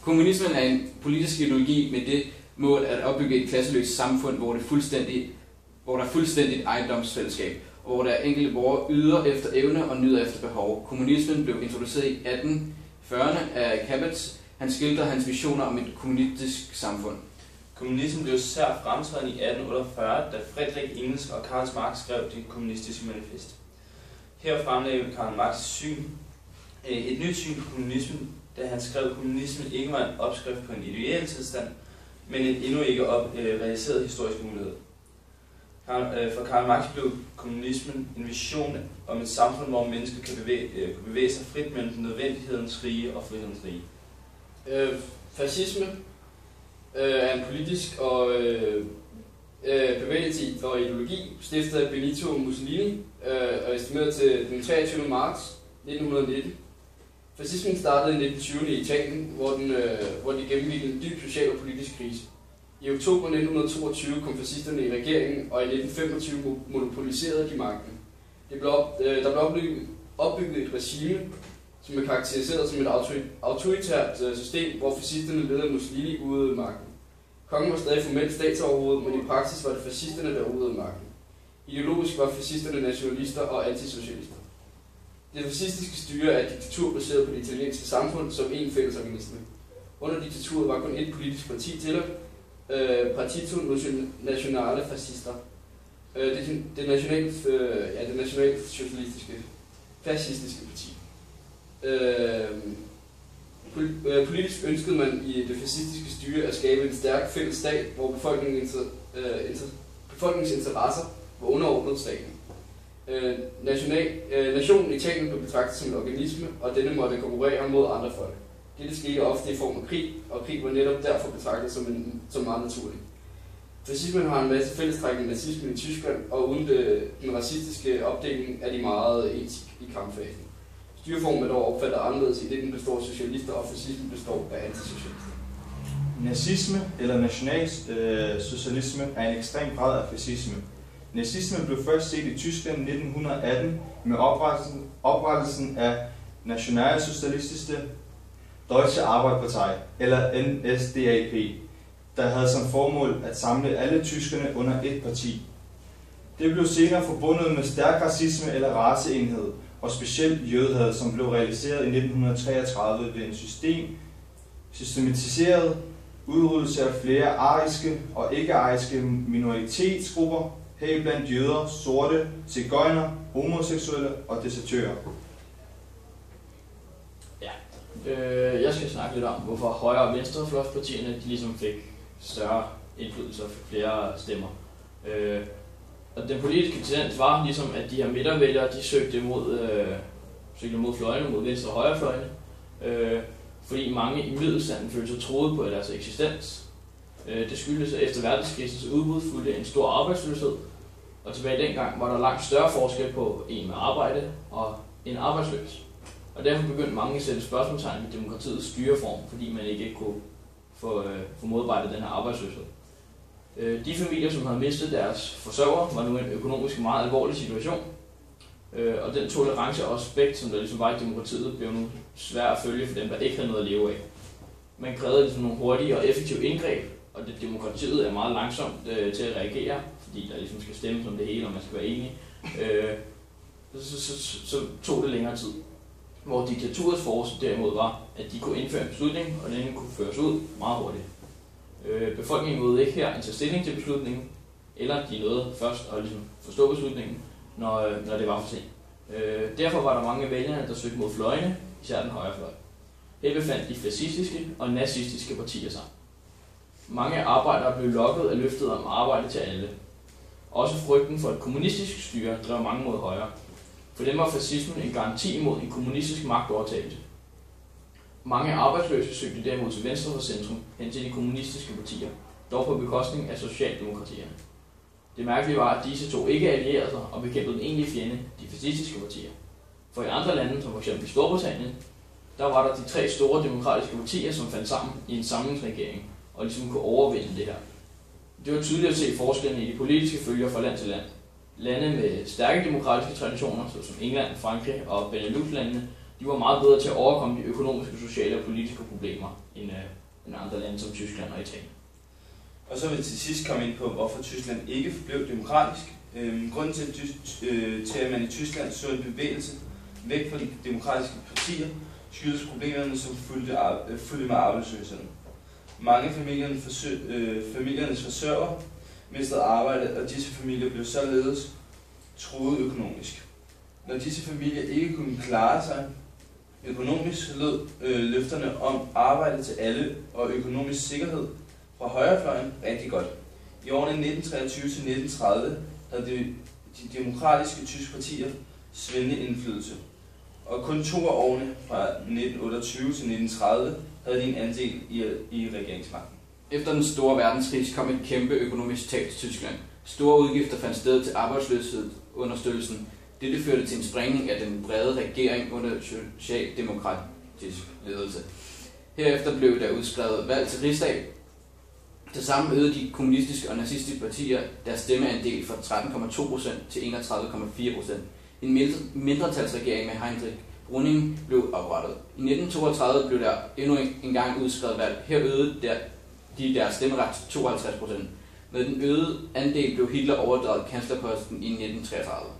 Kommunismen er en politisk ideologi med det mål at opbygge et klasseløst samfund, hvor der er fuldstændigt ejendomsfællesskab, og hvor der enkelte borgere yder efter evne og nyder efter behov. Kommunismen blev introduceret i 1840'erne af Cabot. Han skildrer hans visioner om et kommunistisk samfund. Kommunismen blev særligt fremtrædende i 1848, da Friedrich Engels og Karl Marx skrev det kommunistiske manifest. Her fremlagde Karl Marx et nyt syn på kommunismen, da han skrev, at kommunismen ikke var en opskrift på en ideal tilstand, men en endnu ikke realiseret historisk mulighed. For Karl Marx blev kommunismen en vision om et samfund, hvor mennesker kan bevæge sig frit mellem nødvendighedens rige og frihedens rige. Fascisme er en politisk og bevægelse og ideologi, stiftet af Benito Mussolini og estimeret til den 23. marts 1919. Fascismen startede i 1920'erne i Italien, hvor de gennemgik en dyb social og politisk krise. I oktober 1922 kom fascisterne i regeringen, og i 1925 monopoliserede de magten. Der blev opbygget et regime, som er karakteriseret som et autoritært system, hvor fascisterne leder Mussolini udøvede magten. Kongen var stadig formelt statsoverhoved, men i praksis var det fascisterne, der udøvede magten. Ideologisk var fascisterne nationalister og antisocialister. Det fascistiske styre er et diktatur baseret på det italienske samfund som en fælles organisme. Under diktaturet var kun et politisk parti tilladt, Partito Nazionale Fascista. Det nationalt socialistiske fascistiske parti. Politisk ønskede man i det fascistiske styre at skabe en stærk fælles stat, hvor befolkningens interesser var underordnet staten. Nationen Italien blev betragtet som en organisme, og denne måtte konkurrere mod andre folk. Dette skete ofte i form af krig, og krig var netop derfor betragtet som meget naturligt. Fascismen har en masse fællestræk med nazismen i Tyskland, og uden den racistiske opdeling er de meget ens i kampfasen. Styreformen er dog opfattet anderledes, i det den består af socialister, og fascismen består af antisocialister. Nazisme eller nationalsocialisme er en ekstrem grad af fascisme. Nazismen blev først set i Tyskland i 1918 med oprettelsen af Nationalsozialistische Deutsche Arbeiterpartei, eller NSDAP, der havde som formål at samle alle tyskerne under et parti. Det blev senere forbundet med stærk racisme eller raceenhed, og specielt jødehad, som blev realiseret i 1933 ved en systematiseret udryddelse af flere ariske og ikke-ariske minoritetsgrupper, heriblandt jøder, sorte, zigøjner, homoseksuelle og desertører. Jeg skal snakke lidt om, hvorfor højre- og venstrefløjspartierne de ligesom fik større indflydelse og flere stemmer. Og den politiske tendens var ligesom, at de her midtervælgere, de søgte mod fløjene, mod venstre- og højrefløjene, fordi mange i middelstanden følte sig troet på deres eksistens. Det skyldes, at efter verdenskrisens udbrud fulgte en stor arbejdsløshed, og tilbage dengang var der langt større forskel på en med arbejde og en arbejdsløs. Og derfor begyndte mange at sætte spørgsmålstegn ved demokratiets styreform, fordi man ikke kunne få modarbejdet den her arbejdsløshed. De familier, som havde mistet deres forsørger, var nu i en økonomisk meget alvorlig situation. Og den tolerance og respekt, som der ligesom var i demokratiet, blev nu svær at følge for dem, der ikke havde noget at leve af. Man krævede ligesom nogle hurtige og effektive indgreb, og det demokratiet er meget langsomt til at reagere, fordi der ligesom skal stemmes om det hele, og man skal være enige. Så tog det længere tid. Hvor diktaturets force derimod var, at de kunne indføre en beslutning, og den kunne føres ud meget hurtigt. Befolkningen nåede ikke her en tage stilling til beslutningen, eller de nåede først at ligesom forstå beslutningen, når det var for sent. Derfor var der mange vælgere, der søgte mod fløjene, især den højre fløj. Her befandt de fascistiske og nazistiske partier sig. Mange arbejdere blev lokket af løftet om arbejde til alle. Også frygten for et kommunistisk styre drev mange mod højre. For dem var fascismen en garanti imod en kommunistisk magtovertagelse. Mange arbejdsløse søgte derimod til venstre for centrum hen til de kommunistiske partier, dog på bekostning af socialdemokratierne. Det mærkelige var, at disse to ikke allierede sig og bekæmpede den egentlige fjende, de fascistiske partier. For i andre lande, som f.eks. i Storbritannien, der var der de tre store demokratiske partier, som fandt sammen i en samlingsregering og ligesom kunne overvinde det her. Det var tydeligt at se forskellene i de politiske følger fra land til land. Lande med stærke demokratiske traditioner, såsom England, Frankrig og Benelux-landene, de var meget bedre til at overkomme de økonomiske, sociale og politiske problemer end andre lande som Tyskland og Italien. Og så vil vi til sidst komme ind på, hvorfor Tyskland ikke blev demokratisk. Grunden til, at man i Tyskland så en bevægelse væk fra de demokratiske partier, skyldes problemerne, som fulgte med arbejdsløsheden. Mange familiernes forsørger mistede arbejde, og disse familier blev således truet økonomisk. Når disse familier ikke kunne klare sig økonomisk, lød løfterne om arbejde til alle og økonomisk sikkerhed fra højrefløjen rigtig godt. I årene 1923 til 1930 havde de demokratiske tyske partier svindende indflydelse, og kun 2 af årene fra 1928 til 1930 havde de en andel i regeringsmagten. Efter den store verdenskrig kom et kæmpe økonomisk tab til Tyskland. Store udgifter fandt sted til arbejdsløshedsunderstøttelsen. Dette førte til en sprængning af den brede regering under socialdemokratisk ledelse. Herefter blev der udskrevet valg til Rigsdag. Tilsammen øgede de kommunistiske og nazistiske partier deres stemmeandel fra 13,2% til 31,4%. En mindretalsregering med Heinrich Brüning blev oprettet. I 1932 blev der endnu en gang udskrevet valg. Her øgede de deres stemmeret til 52%. Med den øgede andel blev Hitler overdraget kanslerposten i 1933.